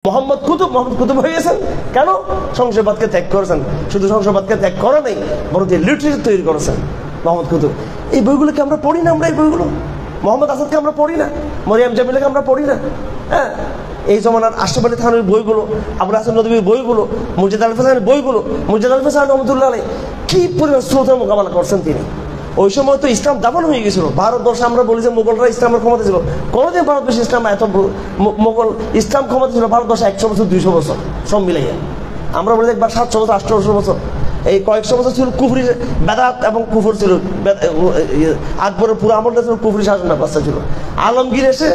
মোহাম্মদ কুতুব হয়ে গেছেন কেন? সংশয়বাদকে ত্যাগ করেছেন। শুধু সংশয়বাদকে ত্যাগ করা নেই, বরং লিটারেচার তৈরি করেছেন মোহাম্মদ কুতুব। এই বইগুলোকে আমরা পড়ি না, আমরা এই বইগুলো মোহাম্মদ আসাদকে আমরা পড়ি না, মরিয়াম জামিলাকে আমরা পড়ি না। হ্যাঁ, এই জমানার আশরাফ আলী থানভীর বইগুলো, আবুল হাসান নদভীর বইগুলো, মুর্জিদ আল হাসানের বইগুলো, মুর্জিদ আল হাসান রহমতুল্লাহ আলাইহি কি পরিমাণ স্রোতের মোকাবেলা করছেন তিনি। ওই সময় তো ইসলাম দাবান হয়ে গেছিল ভারতবর্ষে। আমরা বলি যে মোগলরা ইসলামের ক্ষমতা ছিল, কোনোদিন ভারতবর্ষে ইসলাম এত মোগল ইসলাম ক্ষমতা ছিল ভারতবর্ষে 100 বছর 200 বছর সব মিলাইয়া। আমরা বলি একবার 700 বছর 800 বছর, এই কয়েকশো বছর ছিল কুফরি বেদাত এবং কুফর ছিল। আকবরের পুরো আমলটা ছিল কুফরি শাসন ব্যবস্থা ছিল। আলমগীর এসে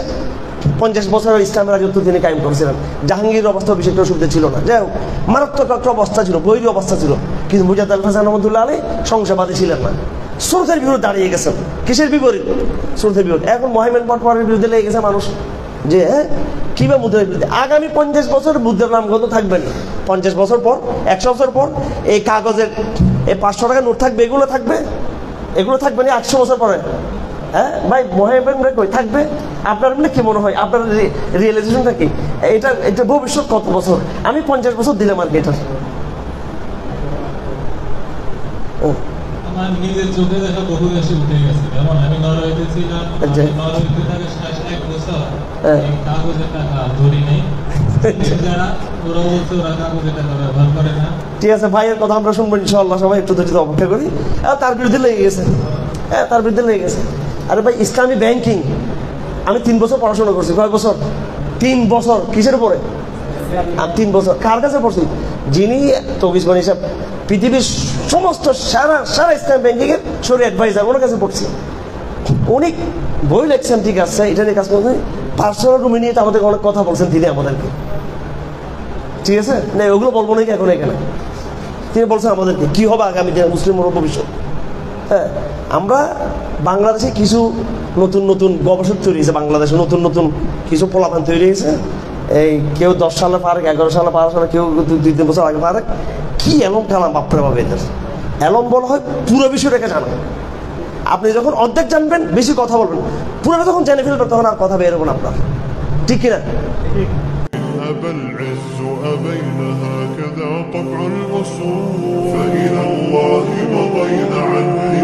50 বছরের ইসলামের রাজত্ব তিনি কায়েম করেছিলেন। জাহাঙ্গীরের অবস্থা বেশি একটা সুবিধা ছিল না, যাই হোক মারাত্মক একটা অবস্থা ছিল, বৈরী অবস্থা ছিল। কিন্তু মুর্জিদ আল হাসান রহমতুল্লাহ আলাইহি সংশয়বাদী ছিলেন না, স্রোতের বিরুদ্ধে দাঁড়িয়ে গেছেন। কিসের বিপরীত? স্রোতের বিরুদ্ধে। এখন মোহামেন পটওয়ারির বিরুদ্ধে লেগে গেছে মানুষ যে কিভাবে বুদ্ধের বিরুদ্ধে। আগামী 50 বছর বুদ্ধের নামগন্ধ থাকবে না। 50 বছর পর, 100 বছর পর এই কাগজের এই 500 টাকার নোট থাকবে, এগুলো থাকবে না 100 বছর পরে। হ্যাঁ ভাই, মোহামেন কই থাকবে? আপনার মানে কি মনে হয়, আপনার রিয়েলাইজেশনটা কি? এটা ভবিষ্যৎ কত বছর? আমি 50 বছর দিলাম আর কি। এটা আমার নিজের চোখে দেখা বহু বেশি উঠে গেছে। যেমন আমি নরওয়েতে ছিলাম, নরওয়েতে থাকে 1 বছর এই কাগজের টাকা ধরি নেই। যারা ওরা বলছে ওরা কাগজের টাকা ব্যবহার করে না। ঠিক আছে, ভাইয়ের কথা আমরা শুনবো ইনশাআল্লাহ, সবাই একটু ধৈর্য অপেক্ষা করি। তার বিরুদ্ধে লেগে গেছে, তার বিরুদ্ধে লেগে গেছে। আরে ভাই, ইসলামী ব্যাংকিং আমি 3 বছর পড়াশোনা করছি। কয় বছর? 3 বছর। কিসের উপরে? 3 বছর। কার কাছে পড়ছি? যিনি তবিজবান হিসাব পৃথিবীর সমস্ত সারা ইসলাম ব্যাংকিং এর শরীর অ্যাডভাইজার, ওনার কাছে পড়ছি। উনি বই লিখছেন, ঠিক আছে, এটা নিয়ে কাজ করছেন। পার্সোনাল রুমে নিয়ে আমাদের অনেক কথা বলছেন তিনি আমাদেরকে, ঠিক আছে না? ওগুলো বলবো নাকি এখন এখানে? তিনি বলছেন আমাদেরকে কি হবে আগামী দিনে মুসলিম ভবিষ্যৎ। হ্যাঁ, আমরা বাংলাদেশে কিছু নতুন গবেষক তৈরি হয়েছে, বাংলাদেশে নতুন কিছু পোলাপান তৈরি হয়েছে। এই কেউ 10 সালে পারে, 11 সালে 12 সালে, কেউ 2-3 বছর আগে পারে। কি এলম কালাম বাপরে বাবা, এদের এলম বলা হয় পুরো বিষয়টাকে জানা। আপনি যখন অর্ধেক জানবেন, বেশি কথা বলবেন, পুরোটা যখন জেনে ফেলবেন, তখন আর কথা বেরোবেন আপনার, ঠিক কিনা? العز أبين هكذا طبع الأصول فإلى الله مضينا عنه